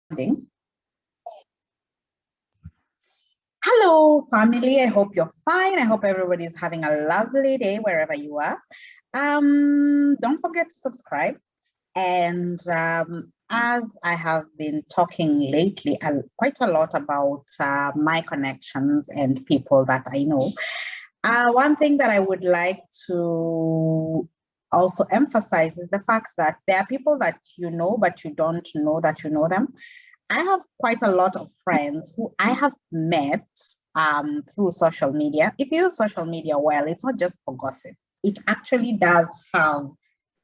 Recording. Hello, family. I hope you're fine. I hope everybody's having a lovely day wherever you are. Don't forget to subscribe. And as I have been talking lately quite a lot about my connections and people that I know, one thing that I would like to also emphasize is the fact that there are people that you know, but you don't know that you know them. I have quite a lot of friends who I have met through social media. If you use social media well, it's not just for gossip. It actually does have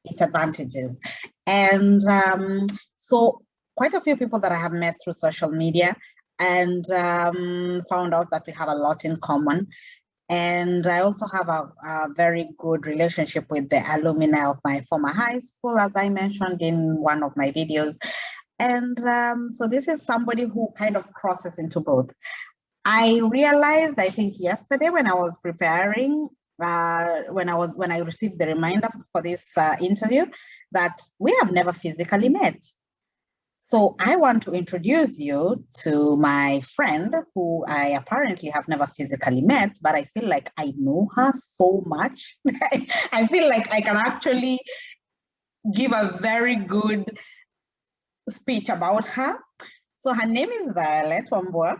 its advantages. And so quite a few people that I have met through social media and found out that we have a lot in common. And I also have a very good relationship with the alumni of my former high school, as I mentioned in one of my videos. And so this is somebody who kind of crosses into both. I realized, I think yesterday when I was preparing, when I received the reminder for this interview, that we have never physically met. So I want to introduce you to my friend who I apparently have never physically met, but I feel like I know her so much. I feel like I can actually give a very good speech about her. So her name is Violet Wambua.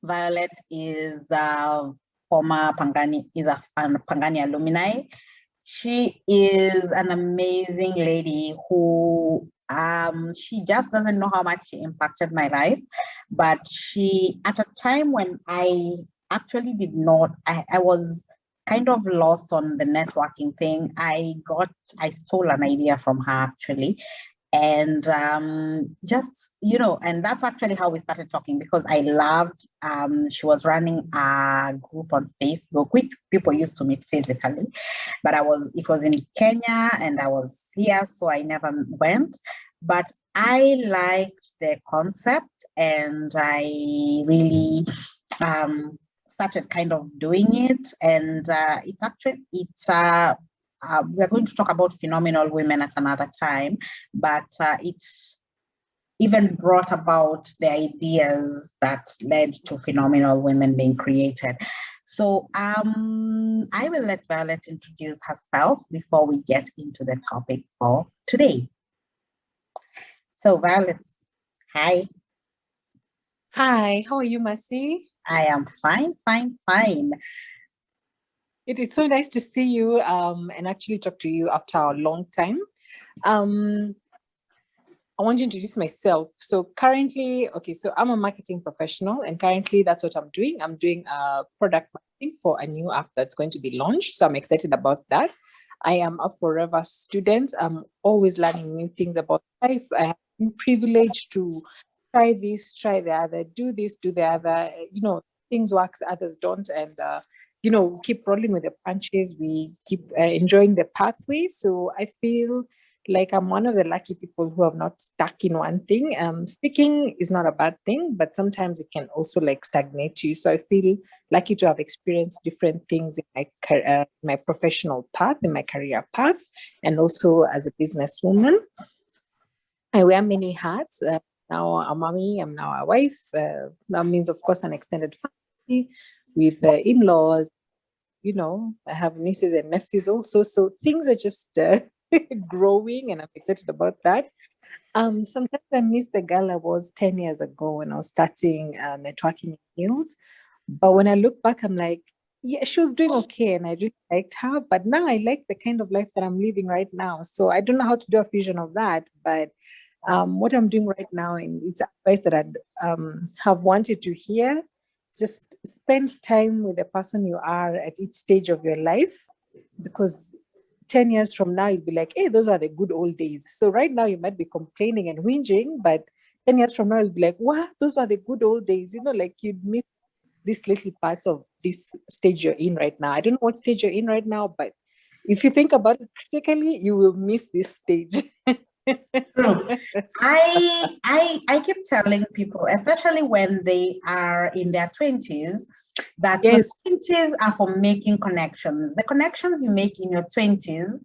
Violet is a former Pangani, is a Pangani alumni. She is an amazing lady who she just doesn't know how much she impacted my life. But she, at a time when I actually did not, I was kind of lost on the networking thing. I stole an idea from her actually. And just, and that's actually how we started talking because I loved, she was running a group on Facebook, which people used to meet physically, but it was in Kenya and I was here, so I never went. But I liked the concept and I really started kind of doing it. And we are going to talk about phenomenal women at another time, but it's even brought about the ideas that led to phenomenal women being created. So I will let Violet introduce herself before we get into the topic for today. So Violet, hi. Hi, how are you, Massie? I am fine, fine, fine. It is so nice to see you and actually talk to you after a long time. I want to introduce myself. So currently, so I'm a marketing professional and currently that's what I'm doing. I'm doing product marketing for a new app that's going to be launched. So I'm excited about that. I am a forever student. I'm always learning new things about life. I have been privileged to try this, try the other, do this, do the other. Things works, others don't. And keep rolling with the punches. We keep enjoying the pathway. So I feel like I'm one of the lucky people who have not stuck in one thing. Sticking is not a bad thing, but sometimes it can also like stagnate you. So I feel lucky to have experienced different things in my professional path, in my career path, and also as a businesswoman. I wear many hats. Now a mommy, I'm now a wife. That means, of course, an extended family with in-laws. I have nieces and nephews also. So things are just growing and I'm excited about that. Sometimes I miss the girl I was 10 years ago when I was starting networking news. But when I look back, I'm like, yeah, she was doing okay and I really liked her. But now I like the kind of life that I'm living right now. So I don't know how to do a fusion of that. But what I'm doing right now, and it's advice that I'd have wanted to hear, just spend time with the person you are at each stage of your life, because 10 years from now, you'll be like, hey, those are the good old days. So right now you might be complaining and whinging, but 10 years from now, you'll be like, what? Those are the good old days. Like you'd miss these little parts of this stage you're in right now. I don't know what stage you're in right now, but if you think about it critically, you will miss this stage. True. I keep telling people, especially when they are in their 20s, that Yes. your 20s are for making connections. The connections you make in your 20s,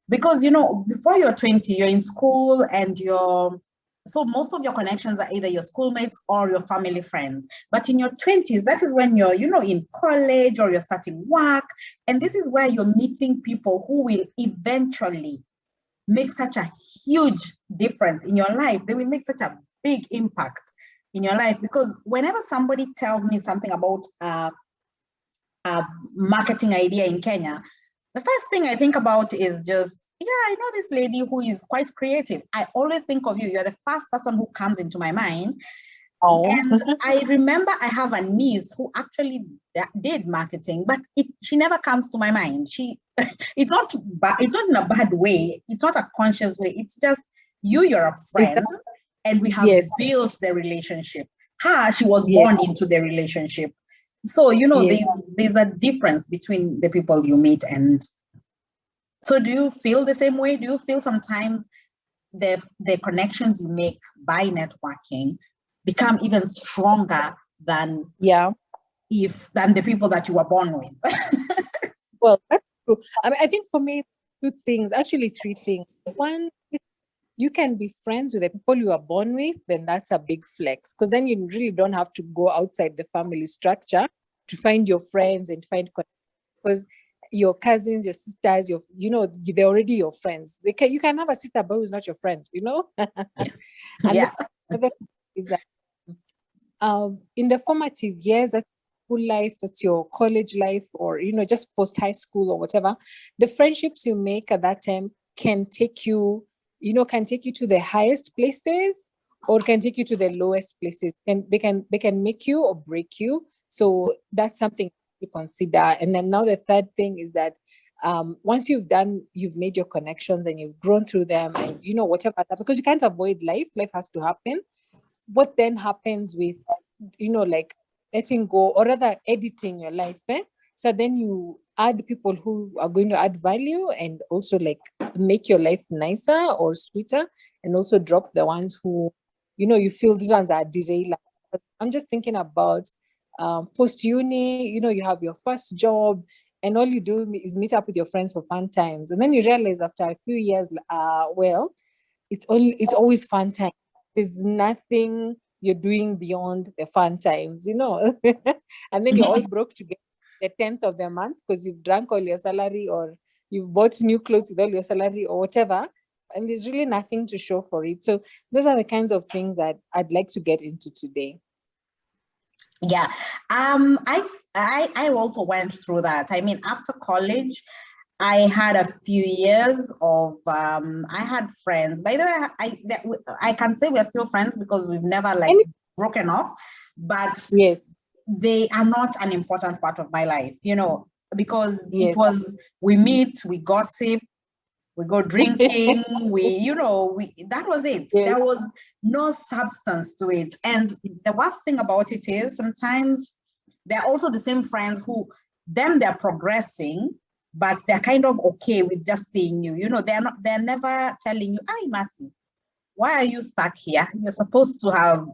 because before you're 20, you're in school and you're so most of your connections are either your schoolmates or your family friends. But in your 20s, that is when you're, in college or you're starting work. And this is where you're meeting people who will eventually make such a huge difference in your life. They will make such a big impact in your life, because whenever somebody tells me something about a marketing idea in Kenya, the first thing I think about is just, I know this lady who is quite creative. I always think of you. You're the first person who comes into my mind. Oh. And I remember I have a niece who actually did marketing, but she never comes to my mind. It's not in a bad way. It's not a conscious way. It's just you're a friend, and we have built the relationship. She was born into the relationship. So, there's a difference between the people you meet. And so do you feel the same way? Do you feel sometimes the connections you make by networking become even stronger than the people that you were born with? Well, that's true. I mean, I think for me, actually three things. One, you can be friends with the people you are born with, then that's a big flex, because then you really don't have to go outside the family structure to find your friends and find connections, because your cousins, your sisters, they're already your friends. You can have a sister but who's not your friend, And the is that in the formative years, that's school life, that's your college life, or just post high school or whatever, the friendships you make at that time can take you to the highest places, or can take you to the lowest places, and they can make you or break you. So that's something to consider. And then now the third thing is that once you've made your connections and you've grown through them, and whatever, because you can't avoid life has to happen. What then happens with like letting go, or rather editing your life, so then you add people who are going to add value and also like make your life nicer or sweeter, and also drop the ones who you feel these ones are derailing. I'm just thinking about post uni, you have your first job, and all you do is meet up with your friends for fun times, and then you realize after a few years, it's always fun time. There's nothing you're doing beyond the fun times, and then you're all broke together the 10th of the month because you've drank all your salary, or you've bought new clothes with all your salary or whatever, and there's really nothing to show for it. So those are the kinds of things that I'd like to get into today. Yeah, I also went through that. I mean, after college, I had a few years of I had friends. By the way, I can say we're still friends because we've never broken off, but they are not an important part of my life, because it was, we meet, we gossip, we go drinking, that was it. There was no substance to it. And the worst thing about it is sometimes they're also the same friends who they're progressing, but they're kind of okay with just seeing you. They're never telling you, "Hi, Massie, why are you stuck here? You're supposed to have,"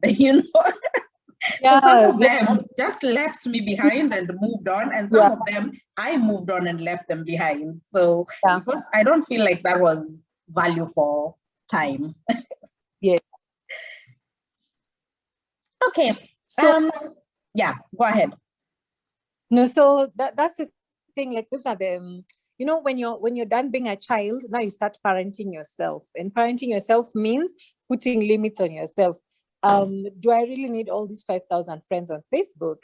So some of them just left me behind and moved on, and some of them I moved on and left them behind. So I don't feel like that was value for time. Okay. So go ahead. No, so that's the thing. Like, these are the when you're done being a child, now you start parenting yourself, and parenting yourself means putting limits on yourself. Do I really need all these 5,000 friends on Facebook?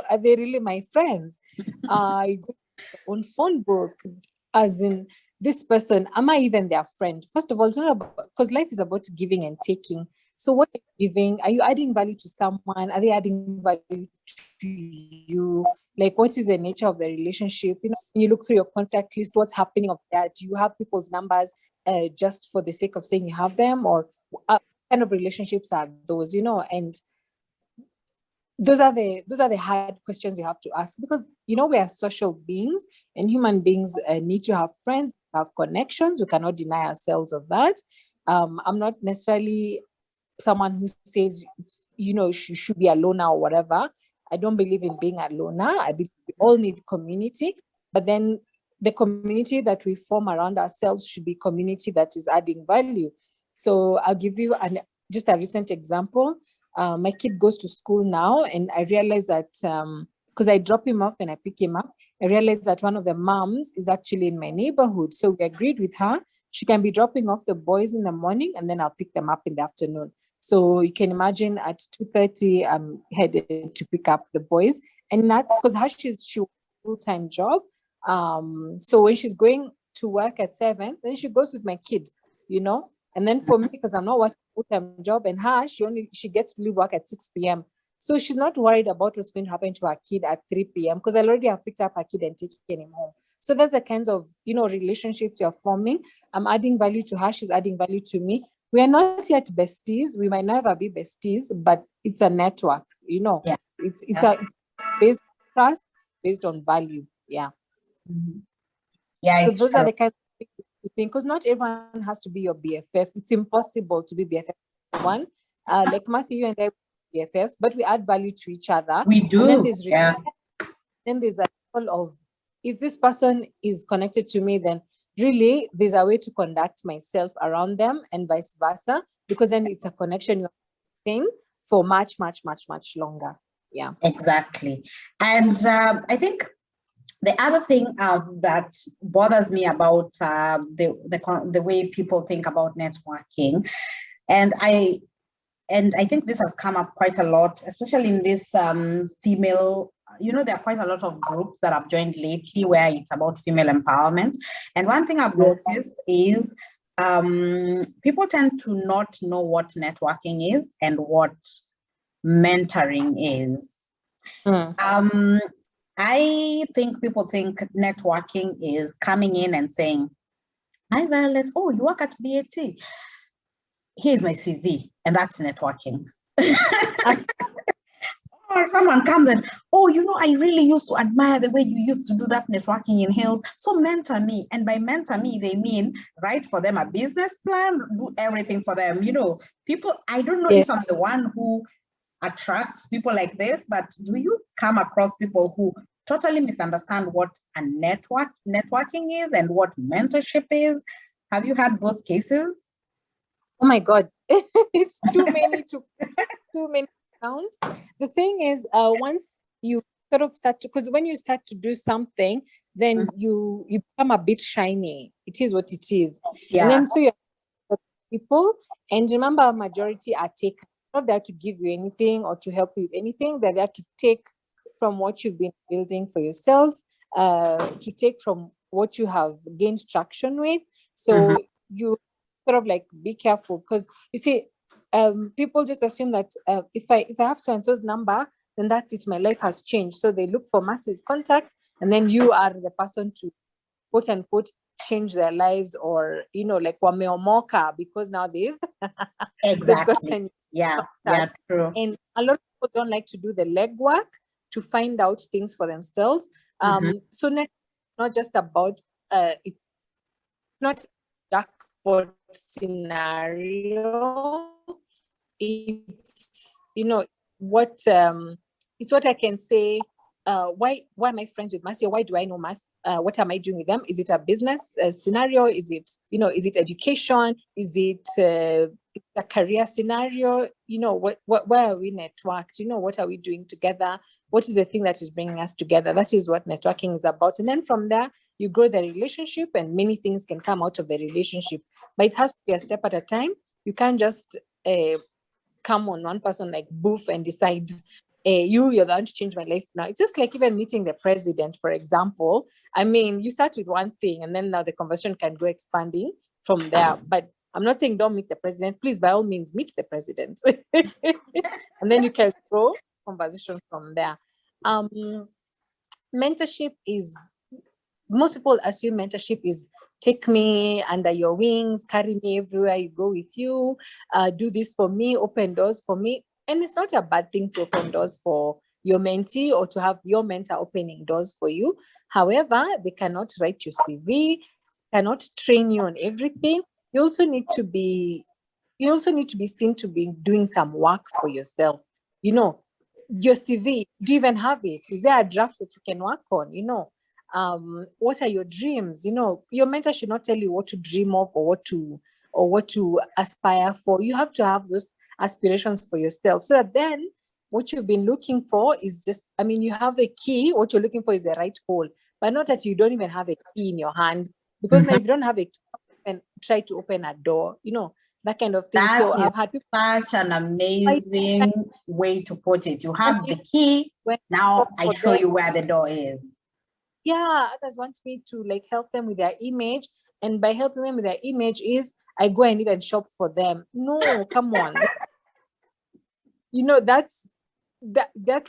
Are they really my friends? You go on phone book, as in, this person, am I even their friend? First of all, it's not about, because life is about giving and taking. So what are you giving? Are you adding value to someone? Are they adding value to you? Like, what is the nature of the relationship? When you look through your contact list, what's happening of that? Do you have people's numbers just for the sake of saying you have them? Or what kind of relationships are those? And those are the hard questions you have to ask, because we are social beings, and human beings need to have friends, have connections. We cannot deny ourselves of that. I'm not necessarily someone who says you should be a loner or whatever. I don't believe in being a loner. I believe we all need community, but then the community that we form around ourselves should be community that is adding value. So I'll give you just a recent example. My kid goes to school now, and I realized that because I drop him off and I pick him up, I realized that one of the moms is actually in my neighborhood. So we agreed with her. She can be dropping off the boys in the morning, and then I'll pick them up in the afternoon. So you can imagine at 2:30, I'm headed to pick up the boys. And that's because she works a full-time job. So when she's going to work at 7, then she goes with my kid, And then for me, because I'm not working a full-time job, and her, she gets to leave work at 6 p.m. So she's not worried about what's going to happen to her kid at 3 p.m. because I already have picked up her kid and taken him home. So that's the kinds of, relationships you're forming. I'm adding value to her. She's adding value to me. We are not yet besties. We might never be besties, but it's a network, Yeah. It's based on trust, based on value. Yeah. Mm-hmm. Yeah. So those are the kind of things you think, because not everyone has to be your BFF. It's impossible to be BFF with one. Like Massie, you and I BFFs, but we add value to each other. We do. And then there's a level of, if this person is connected to me, then really there's a way to conduct myself around them and vice versa, because then it's a connection you're saying for much, much, much, much longer. Yeah, exactly. And I think the other thing that bothers me about the way people think about networking, and I think this has come up quite a lot, especially in this female, there are quite a lot of groups that I've joined lately where it's about female empowerment. And one thing I've noticed is people tend to not know what networking is and what mentoring is. I think people think networking is coming in and saying, "Hi, Violet. Oh, you work at BAT. Here's my CV," and that's networking. Or someone comes and, "Oh, I really used to admire the way you used to do that networking in Hills. So mentor me." And by mentor me, they mean write for them a business plan, do everything for them. People, I don't know if I'm the one who attracts people like this, but do you come across people who totally misunderstand what a networking is and what mentorship is? Have you had those cases? Oh my God, it's too many to count. The thing is, once you sort of start to, because when you start to do something, then you become a bit shiny. It is what it is. Yeah. And then so you're people, and remember, majority are takers. Not there to give you anything or to help you with anything. They're there to take from what you've been building for yourself, to take from what you have gained traction with. So you sort of like be careful, because you see, people just assume that if I have so-and-so's number, then that's it, my life has changed. So they look for Massie's contact, and then you are the person to quote unquote change their lives, or like wameomoka, because now they've exactly. Yeah, true. And a lot of people don't like to do the legwork to find out things for themselves. So not just about it's not a jackpot scenario. It's what it's what I can say. Why am I friends with Massie? Why do I know Massie? What am I doing with them? Is it a business scenario? Is it is it education? Is it a career scenario? Where are we networked? What are we doing together? What is the thing that is bringing us together? That is what networking is about. And then from there, you grow the relationship, and many things can come out of the relationship. But it has to be a step at a time. You can't just come on one person like boof and decide you're the one to change my life now. It's just like even meeting the president, for example. I mean, you start with one thing, and then now the conversation can go expanding from there. But I'm not saying don't meet the president. Please, by all means, meet the president. And then you can grow conversation from there. Mentorship is, most people assume mentorship is take me under your wings, carry me everywhere you go with you, do this for me, open doors for me. And it's not a bad thing to open doors for your mentee or to have your mentor opening doors for you. However, they cannot write your CV, cannot train you on everything. You also need to be seen to be doing some work for yourself. Your CV, do you even have it? Is there a draft that you can work on? What are your dreams? Your mentor should not tell you what to dream of or what to aspire for. You have to have those aspirations for yourself, so that then what you've been looking for is just, I mean, you have the key. What you're looking for is the right hole, but not that you don't even have a key in your hand, because now if you don't have a key and try to open a door, you know, that kind of thing. That so is I've had people, such an amazing way to put it. You have the key. Now I show you where the door is. Yeah, others want me to like help them with their image, and by helping them with their image is I go and even shop for them. No, come on. You know, that's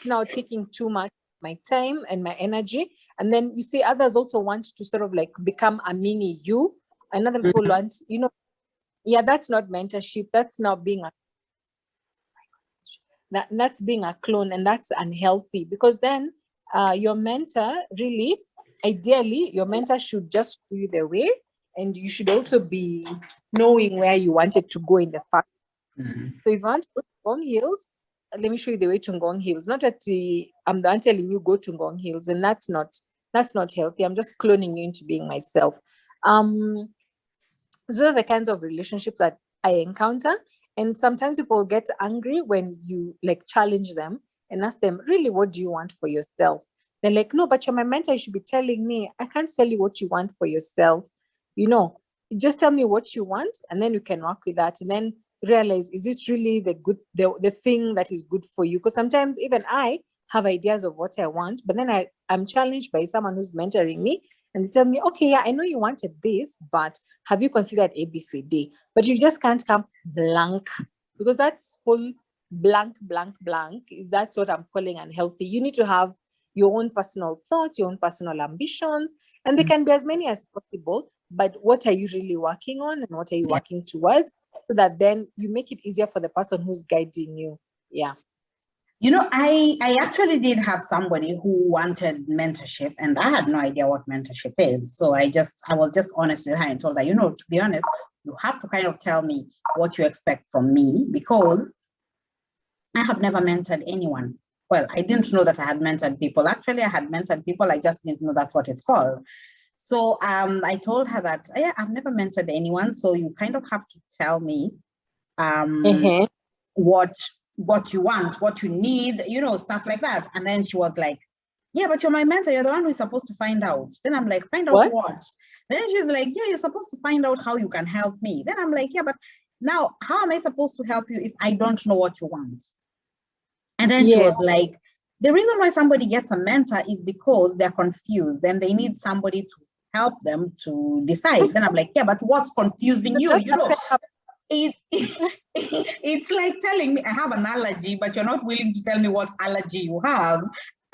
now taking too much of my time and my energy. And then you see others also want to sort of like become a mini you. And other people want, you know, yeah, that's not mentorship. That's not being that's being a clone, and that's unhealthy, because then your mentor really, ideally, your mentor should just show you the way, and you should also be knowing where you wanted to go in the first. So if you want to go to Ngong Hills, let me show you the way to Ngong Hills. Not that I'm the one telling you go to Ngong Hills, and that's not healthy. I'm just cloning you into being myself. Those are the kinds of relationships that I encounter. And sometimes people get angry when you like challenge them and ask them, really, what do you want for yourself? They're like, no, but you're my mentor. You should be telling me. I can't tell you what you want for yourself. You know, just tell me what you want, and then you can work with that. And then realize, is this really the thing that is good for you? Because sometimes even I have ideas of what I want, but then I'm challenged by someone who's mentoring me, and they tell me, okay, yeah, I know you wanted this, but have you considered ABCD? But you just can't come blank, because that's whole blank is, that's what I'm calling unhealthy. You need to have your own personal thoughts, your own personal ambitions, and they can be as many as possible. But what are you really working on, and what are you working towards, so that then you make it easier for the person who's guiding you. Yeah. You know, I actually did have somebody who wanted mentorship, and I had no idea what mentorship is. So I was just honest with her and told her, you know, to be honest, you have to kind of tell me what you expect from me, because I have never mentored anyone. Well, I didn't know that I had mentored people. Actually, I had mentored people. I just didn't know that's what it's called. So I told her that, yeah, I've never mentored anyone. So you kind of have to tell me what you want, what you need, you know, stuff like that. And then she was like, yeah, but you're my mentor. You're the one who's supposed to find out. Then I'm like, find out what? Then she's like, yeah, you're supposed to find out how you can help me. Then I'm like, yeah, but now how am I supposed to help you if I don't know what you want? And then she was like, the reason why somebody gets a mentor is because they're confused and they need somebody to help them to decide. Then I'm like, yeah, but what's confusing you? You know, it's like telling me I have an allergy, but you're not willing to tell me what allergy you have,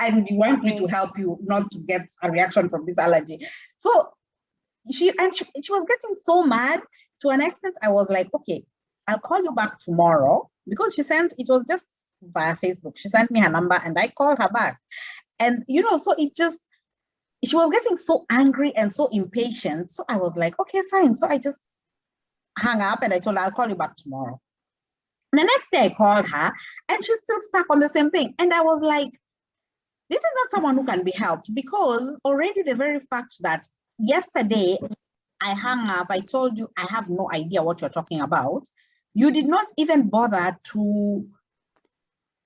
and you want me to help you not to get a reaction from this allergy. So she was getting so mad to an extent. I was like, okay, I'll call you back tomorrow, because it was just via Facebook. She sent me her number and I called her back. And, you know, so she was getting so angry and so impatient. So I was like, okay, fine. So I just hung up and I told her, I'll call you back tomorrow. And the next day I called her and she's still stuck on the same thing. And I was like, this is not someone who can be helped, because already the very fact that yesterday I hung up, I told you I have no idea what you're talking about. You did not even bother to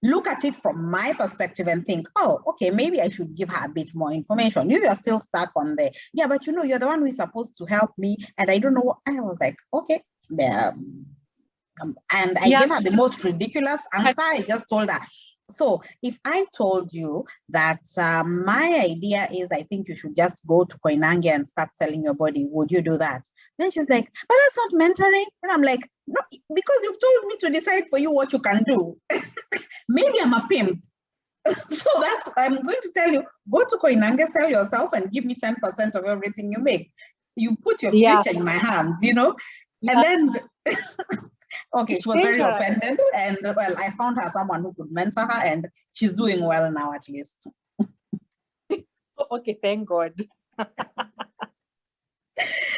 look at it from my perspective and think, oh, okay, maybe I should give her a bit more information. You are still stuck on there. Yeah, but you know, you're the one who is supposed to help me. And I don't know what. I was like, okay. And I gave her the most ridiculous answer. I just told her, so if I told you that my idea is, I think you should just go to Koinange and start selling your body, would you do that? Then she's like, but that's not mentoring. And I'm like, no, because you've told me to decide for you what you can do. Maybe I'm a pimp. So I'm going to tell you, go to Koinange, sell yourself, and give me 10% of everything you make. You put your future in my hands, you know? And then okay, she was very offended, and well, I found her someone who could mentor her, and she's doing well now, at least. Okay, thank God.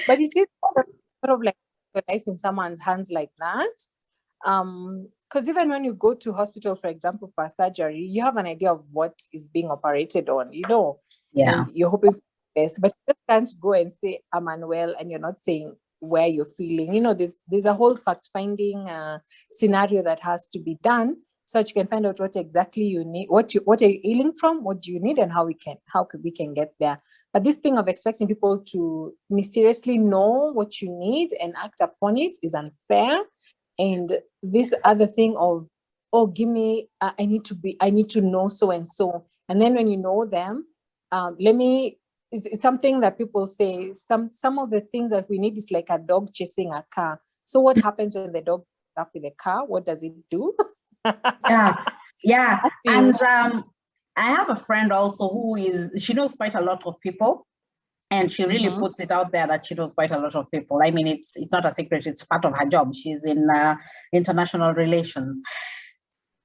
But it is sort of like life in someone's hands like that. Because even when you go to hospital, for example, for surgery, you have an idea of what is being operated on, you know, and you're hoping for the best, but you just can't go and say, I'm unwell, and you're not saying, where you're feeling. You know, there's a whole fact-finding scenario that has to be done so that you can find out what exactly you need, what are you ailing from, what do you need, and how we can get there. But this thing of expecting people to mysteriously know what you need and act upon it is unfair. And this other thing of, oh, give me, I need to know so and so. And then when you know them, it's something that people say, some of the things that we need is like a dog chasing a car. So what happens when the dog is up with the car? What does it do? Yeah. And I have a friend also she knows quite a lot of people, and she really puts it out there that she knows quite a lot of people. I mean, it's not a secret, it's part of her job. She's in international relations.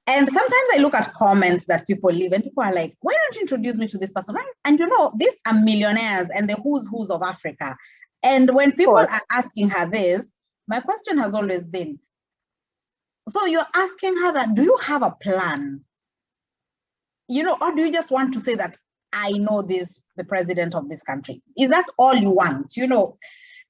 And sometimes I look at comments that people leave, and people are like, why don't you introduce me to this person? And you know, these are millionaires and the who's of Africa. And when people are asking her this, my question has always been, so you're asking her that, do you have a plan? You know, or do you just want to say that I know the president of this country? Is that all you want? You know,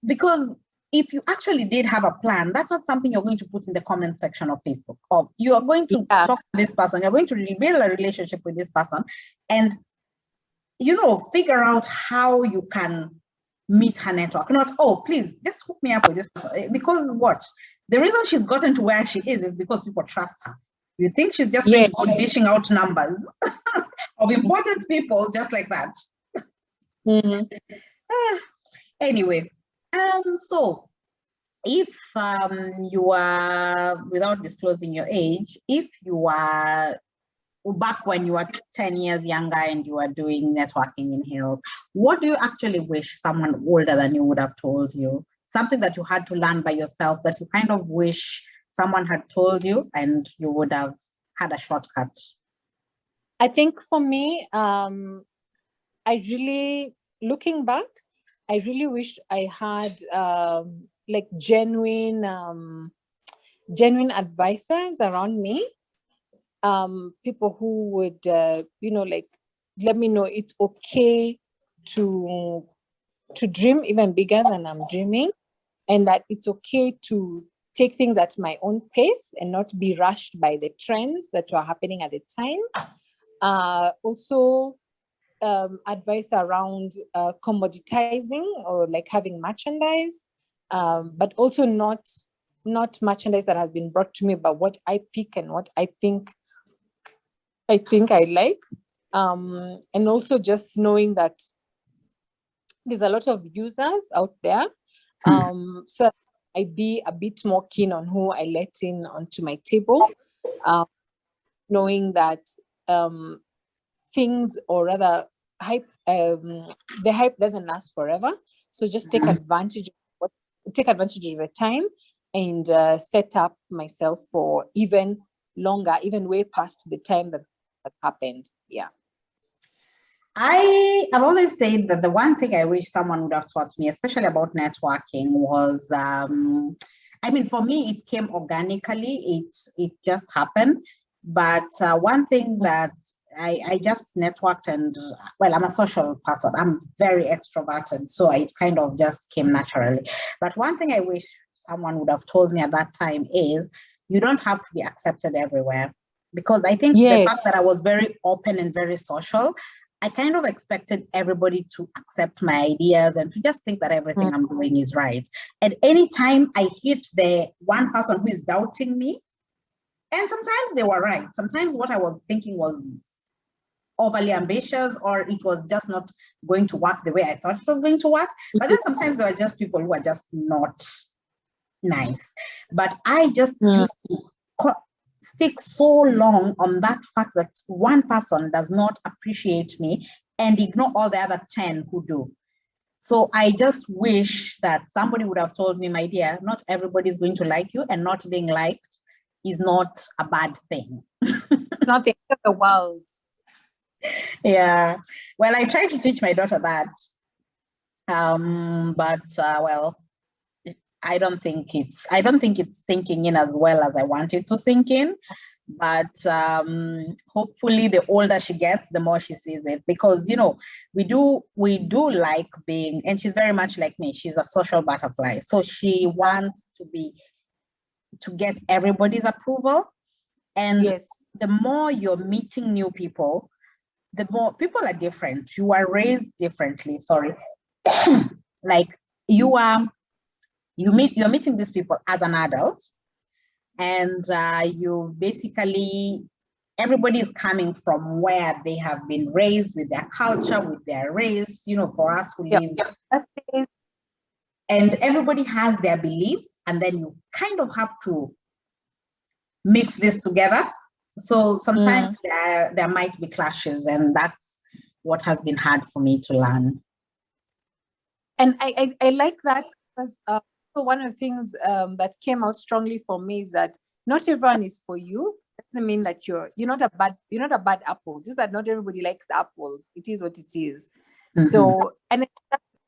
because if you actually did have a plan, that's not something you're going to put in the comment section of Facebook. Or you are going to talk to this person, you're going to build a relationship with this person, and, you know, figure out how you can meet her network. Not, oh, please, just hook me up with this person. Because what? The reason she's gotten to where she is because people trust her. You think she's just going to go dishing out numbers of important people just like that. Anyway, so if you are, without disclosing your age, if you are back when you were 10 years younger and you were doing networking in health, what do you actually wish someone older than you would have told you? Something that you had to learn by yourself that you kind of wish someone had told you and you would have had a shortcut? I think for me, looking back, I really wish I had like genuine advisors around me, people who would, you know, like, let me know it's okay to dream even bigger than I'm dreaming, and that it's okay to take things at my own pace and not be rushed by the trends that were happening at the time. Also, advice around commoditizing or like having merchandise, but also not merchandise that has been brought to me, but what I pick and what I think I like. And also just knowing that there's a lot of users out there. So I be a bit more keen on who I let in onto my table, knowing that things, or rather hype, the hype doesn't last forever. So just take advantage of the time and set up myself for even longer, even way past the time that happened. Yeah. I have always said that the one thing I wish someone would have taught me, especially about networking, was, I mean, for me, it came organically. It just happened. But one thing that I just networked, and, well, I'm a social person. I'm very extroverted, so it kind of just came naturally. But one thing I wish someone would have told me at that time is, you don't have to be accepted everywhere. Because I think the fact that I was very open and very social, I kind of expected everybody to accept my ideas and to just think that everything I'm doing is right. And anytime I hit the one person who is doubting me, and sometimes they were right. Sometimes what I was thinking was overly ambitious, or it was just not going to work the way I thought it was going to work. But then sometimes there were just people who are just not nice. But I just used to stick so long on that fact that one person does not appreciate me and ignore all the other 10 who do. So I just wish that somebody would have told me, my dear, not everybody is going to like you, and not being liked is not a bad thing. Not the end of the world. Yeah. Well, I try to teach my daughter that. But well, I don't think it's sinking in as well as I want it to sink in. But hopefully the older she gets, the more she sees it, because we do like being, and she's very much like me, she's a social butterfly, so she wants to get everybody's approval. And Yes. the more you're meeting new people, the more people are different. You are raised differently. Sorry. Like you're meeting these people as an adult, and you basically, everybody is coming from where they have been raised, with their culture, with their race, for us who live. And everybody has their beliefs, and then you kind of have to mix this together. So sometimes there might be clashes, and that's what has been hard for me to learn. And I like that, because so one of the things that came out strongly for me is that not everyone is for you. Doesn't mean that you're not a bad apple. Just that not everybody likes apples. It is what it is. Mm-hmm. So, and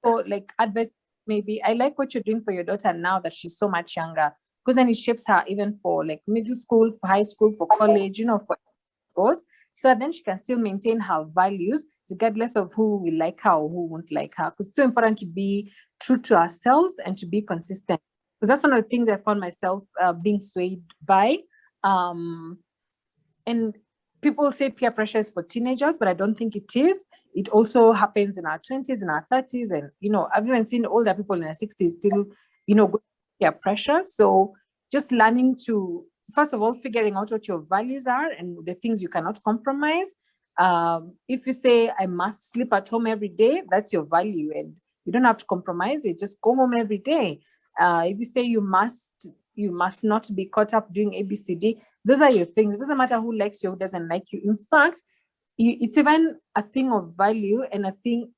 so like advice, maybe I like what you're doing for your daughter now that she's so much younger, because then it shapes her even for like middle school, for high school, for college, for goals, so that then she can still maintain her values regardless of who will like her or who won't like her. Because it's so important to be true to ourselves and to be consistent. Because that's one of the things I found myself being swayed by. And people say peer pressure is for teenagers, but I don't think it is. It also happens in our 20s, in our 30s. And, I've even seen older people in their 60s still, go peer pressure. So just learning to, first of all, figuring out what your values are and the things you cannot compromise. If you say, I must sleep at home every day, that's your value. And you don't have to compromise it. Just go home every day. If you say you must not be caught up doing ABCD, those are your things. It doesn't matter who likes you, who doesn't like you. In fact, it's even a thing of value and a thing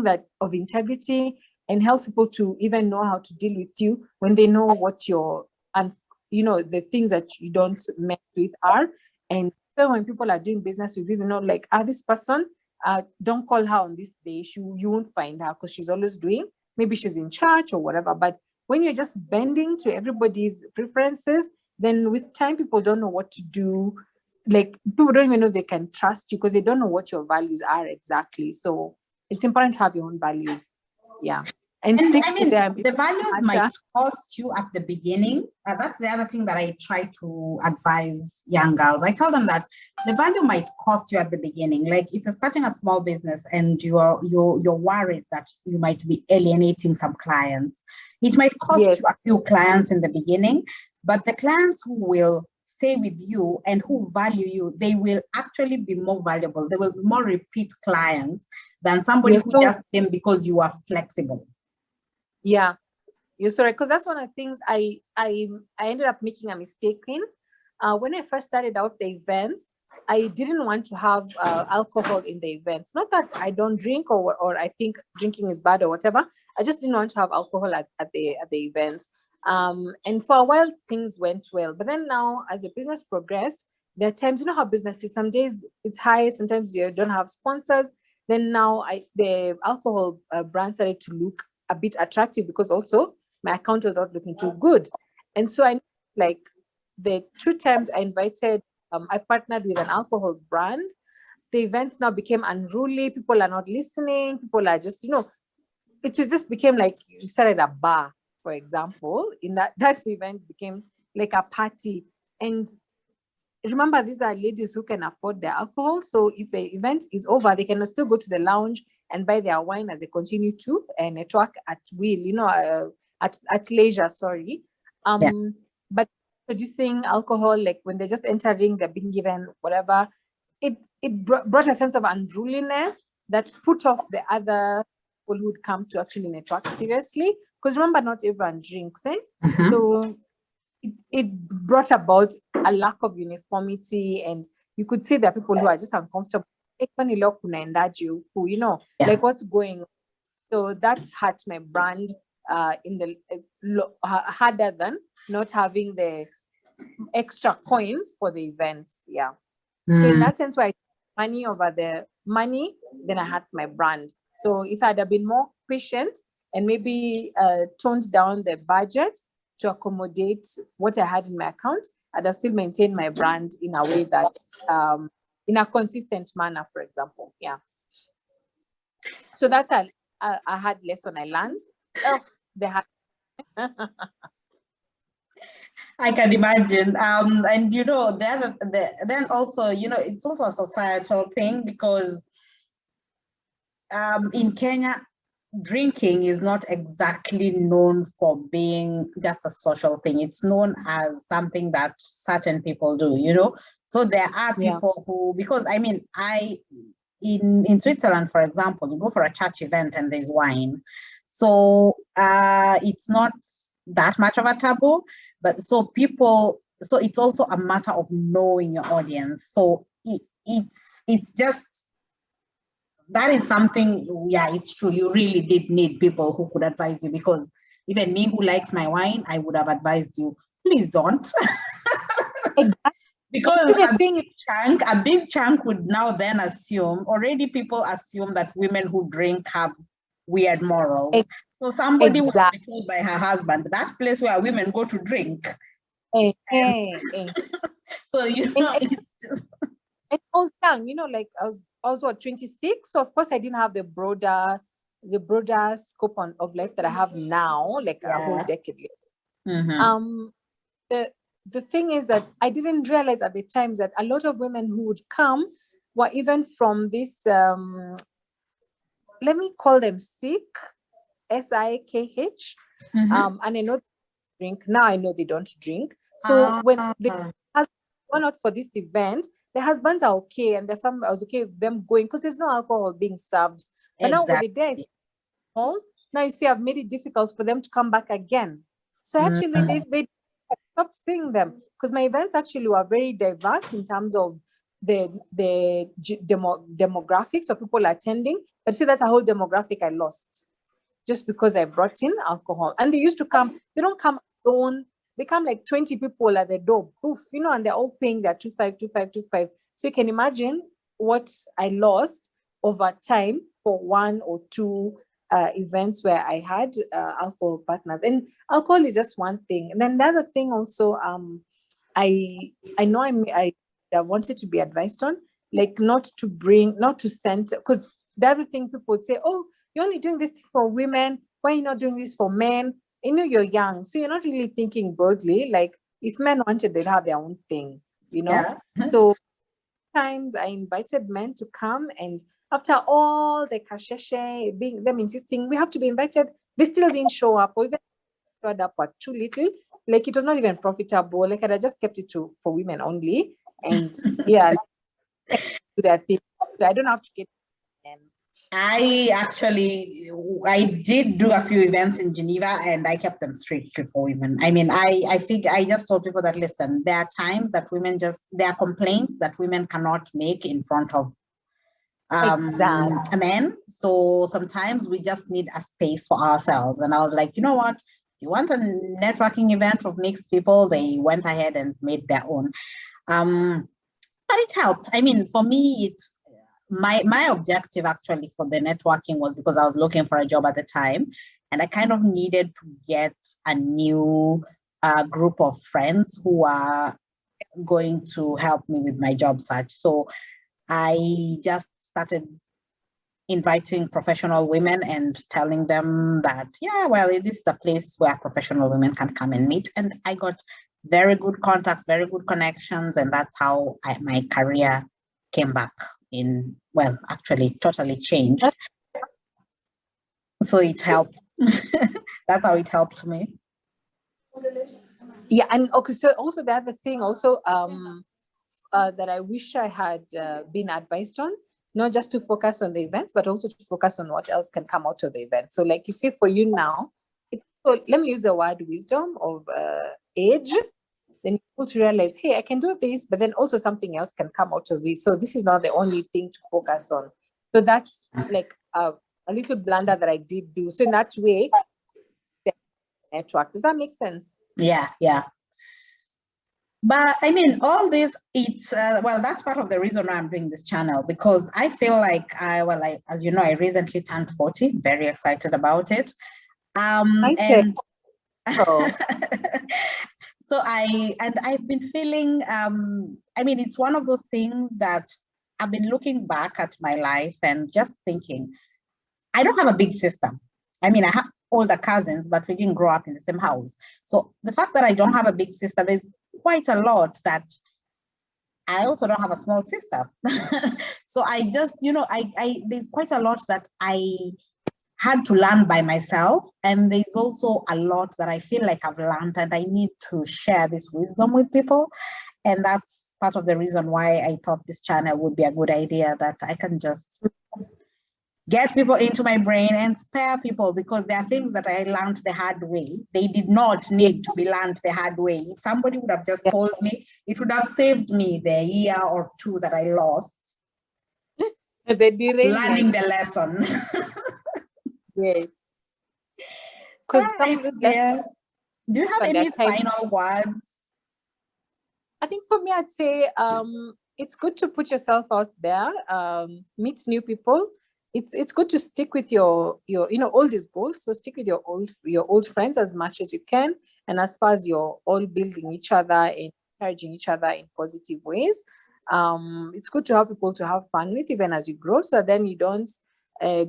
that of integrity, and helps people to even know how to deal with you when they know what your, and the things that you don't mess with are. And so when people are doing business with you, like, this person, don't call her on this day. You won't find her, because she's always doing, maybe she's in church or whatever. But when you're just bending to everybody's preferences, then with time, people don't know what to do. Like, people don't even know if they can trust you, because they don't know what your values are exactly. So it's important to have your own values. Yeah. And stick to them. The values might cost you at the beginning. That's the other thing that I try to advise young girls. I tell them that the value might cost you at the beginning. Like if you're starting a small business and you're worried that you might be alienating some clients, it might cost you a few clients in the beginning, but the clients who will stay with you and who value you, they will actually be more valuable. They will be more repeat clients than somebody who just came because you are flexible. Yeah, you're sorry, because that's one of the things I ended up making a mistake in. When I first started out the events, I didn't want to have alcohol in the events. Not that I don't drink or I think drinking is bad or whatever. I just didn't want to have alcohol at the events. And for a while, things went well. But then now, as the business progressed, there are times, how business is, some days it's high, sometimes you don't have sponsors. Then now the alcohol brand started to look a bit attractive, because also my account was not looking too good. And so I, like, the 2 times I invited, I partnered with an alcohol brand. The events now became unruly. People are not listening. People are just, it just became like you started a bar, for example. In that event became like a party. And remember, these are ladies who can afford their alcohol. So if the event is over, they can still go to the lounge and buy their wine as they continue to network at will, at leisure, sorry. But producing alcohol, like when they're just entering, they're being given whatever, it brought a sense of unruliness that put off the other people who would come to actually network seriously. Because remember, not everyone drinks, Mm-hmm. So it brought about a lack of uniformity, and you could see that people who are just uncomfortable, like what's going on. So that hurt my brand in the harder than not having the extra coins for the events. Yeah. So in that sense, where I money over the money, then I had my brand. So if I'd have been more patient and maybe toned down the budget to accommodate what I had in my account, and I still maintain my brand in a way that, in a consistent manner, for example. Yeah. So that's a hard lesson I learned. The hard. I can imagine. And then also, it's also a societal thing because in Kenya, drinking is not exactly known for being just a social thing. It's known as something that certain people do. So there are people who, because in Switzerland, for example, you go for a church event and there's wine. So it's not that much of a taboo, but so it's also a matter of knowing your audience. So it's just, that is something, yeah, it's true. You really did need people who could advise you, because even me who likes my wine, I would have advised you, please don't. Because a big chunk would now then already people assume that women who drink have weird morals. So somebody would be told by her husband, that place where women go to drink. So, it's just... I was young, like I was 26. So of course I didn't have the broader scope of life that I have now, like a whole decade later. Mm-hmm. The thing is that I didn't realize at the times that a lot of women who would come were even from this, let me call them Sikh, SIKH. And I know they drink. Now I know they don't drink. So when they were not for this event, the husbands are okay and the family was okay with them going because there's no alcohol being served. But now when they're there, now you see I've made it difficult for them to come back again. So actually they stopped seeing them, because my events actually were very diverse in terms of the demographics of people attending. But see, that's a whole demographic I lost just because I brought in alcohol. And they used to come, they don't come alone. They come like 20 people at the door, poof, and they're all paying their 25. So you can imagine what I lost over time for one or two events where I had alcohol partners. And alcohol is just one thing. And then the other thing also, I know I wanted to be advised on, like not to send, because the other thing people would say, oh, you're only doing this for women, why are you not doing this for men? You're young, so you're not really thinking broadly. Like if men wanted, they'd have their own thing, So times I invited men to come, and after all the kasheshe, them insisting we have to be invited, they still didn't show up, or even showed up at too little. Like it was not even profitable. Like I just kept it for women only, and do their thing. So I don't have to get them. I did do a few events in Geneva, and I kept them strictly for women. I just told people that, listen, there are times that there are complaints that women cannot make in front of men. So sometimes we just need a space for ourselves. And I was like, you know what? If you want a networking event of mixed people, they went ahead and made their own. But it helped. For me, my objective actually for the networking was because I was looking for a job at the time, and I kind of needed to get a new group of friends who are going to help me with my job search. So I just started inviting professional women and telling them that, this is a place where professional women can come and meet. And I got very good contacts, very good connections, and that's how my career came back actually totally changed. So it helped. That's how it helped me. Yeah, and okay, so also the other thing also that I wish I had been advised on, not just to focus on the events, but also to focus on what else can come out of the event. So like you see, for you now, let me use the word wisdom of age. Then you're able to realize, hey, I can do this, but then also something else can come out of it. So this is not the only thing to focus on. So that's like a little blunder that I did do. So in that way, the network. Does that make sense? Yeah. But all this, it's that's part of the reason why I'm doing this channel, because I feel like as you know, I recently turned 40, very excited about it. And Oh. so I've been feeling, I mean, it's one of those things that I've been looking back at my life and just thinking, I don't have a big sister. I mean, I have older cousins, but we didn't grow up in the same house. So the fact that I don't have a big sister, there's quite a lot that I also don't have a small sister. So I just, there's quite a lot that I had to learn by myself. And there's also a lot that I feel like I've learned and I need to share this wisdom with people. And that's part of the reason why I thought this channel would be a good idea, that I can just get people into my brain and spare people, because there are things that I learned the hard way. They did not need to be learned the hard way. If somebody would have just told me, it would have saved me the year or two that I lost learning the lesson. Yes. Because yeah. Do you have any final words? I think for me, I'd say it's good to put yourself out there, meet new people. It's good to stick with your oldest goals. So stick with your old friends as much as you can, and as far as you're all building each other and encouraging each other in positive ways. It's good to have people to have fun with, even as you grow. So then you don't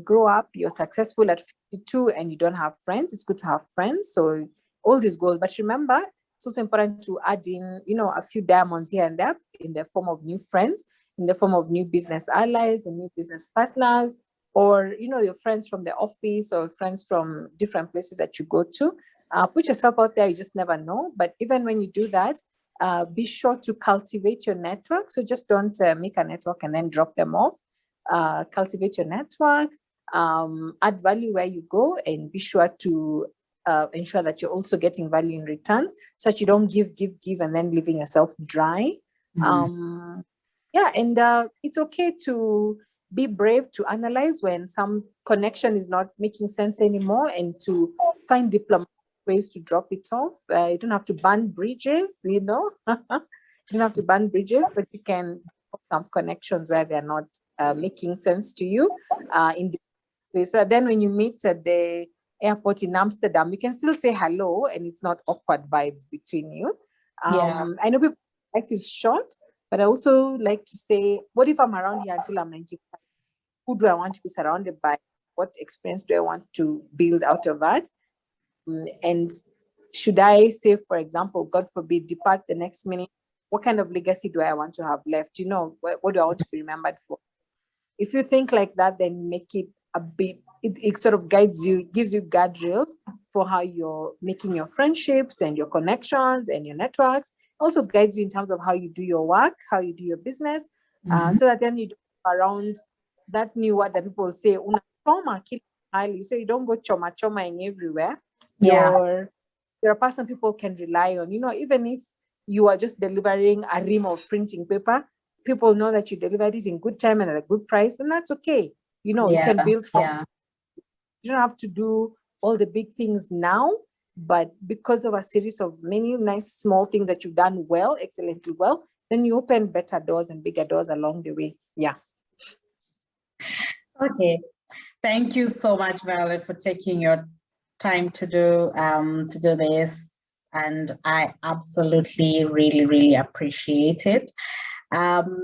grow up, you're successful at 52 and you don't have friends. It's good to have friends. So all these goals, but remember, it's also important to add in, a few diamonds here and there in the form of new friends, in the form of new business allies and new business partners, or, your friends from the office or friends from different places that you go to. Put yourself out there. You just never know. But even when you do that, be sure to cultivate your network. So just don't make a network and then drop them off. Cultivate your network, add value where you go, and be sure to ensure that you're also getting value in return, so that you don't give, and then leaving yourself dry. Mm-hmm. And it's okay to be brave to analyze when some connection is not making sense anymore, and to find diplomatic ways to drop it off. You don't have to burn bridges, you don't have to burn bridges, but you can have some connections where they're not making sense to you in the way. So then when you meet at the airport in Amsterdam, you can still say hello and it's not awkward vibes between you. I know life is short, but I also like to say, what if I'm around here until I'm 95? Who do I want to be surrounded by? What experience do I want to build out of that? And should I say, for example, God forbid, depart the next minute, what kind of legacy do I want to have left? What do I want to be remembered for? If you think like that, then make it a bit, it sort of guides you, gives you guardrails for how you're making your friendships and your connections and your networks. Also guides you in terms of how you do your work, how you do your business, so that then you do around that new word that people say, una choma highly, so you don't go choma in everywhere. You're a person people can rely on. Even if you are just delivering a ream of printing paper, people know that you delivered it in good time and at a good price, and that's okay. You can build from. You don't have to do all the big things now, but because of a series of many nice small things that you've done well, excellently well, then you open better doors and bigger doors along the way. Yeah. Okay. Thank you so much, Violet, for taking your time to do this. And I absolutely, really, really appreciate it.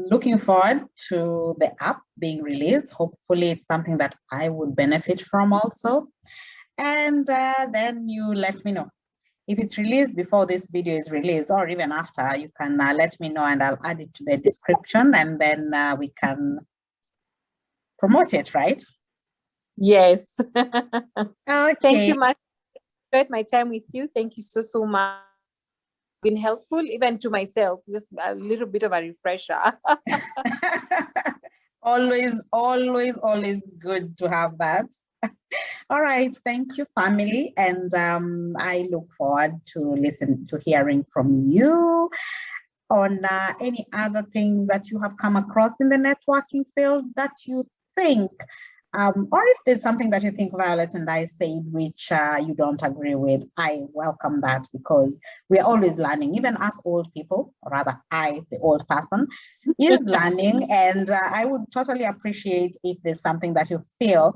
Looking forward to the app being released. Hopefully it's something that I would benefit from also. And then you let me know. If it's released before this video is released, or even after, you can let me know and I'll add it to the description, and then we can promote it, right? Yes. Okay. Thank you, Massie. I enjoyed my time with you. Thank you so much. Been helpful, even to myself, just a little bit of a refresher. Always good to have that. All right, thank you, family, and I look forward to hearing from you on any other things that you have come across in the networking field that you think, or if there's something that you think Violet and I said which you don't agree with. I welcome that, because we're always learning. Even us old people, or rather I, the old person, is learning. And I would totally appreciate if there's something that you feel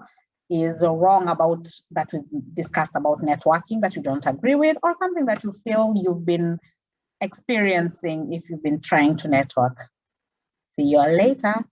is wrong about that we discussed about networking that you don't agree with, or something that you feel you've been experiencing if you've been trying to network. See you all later.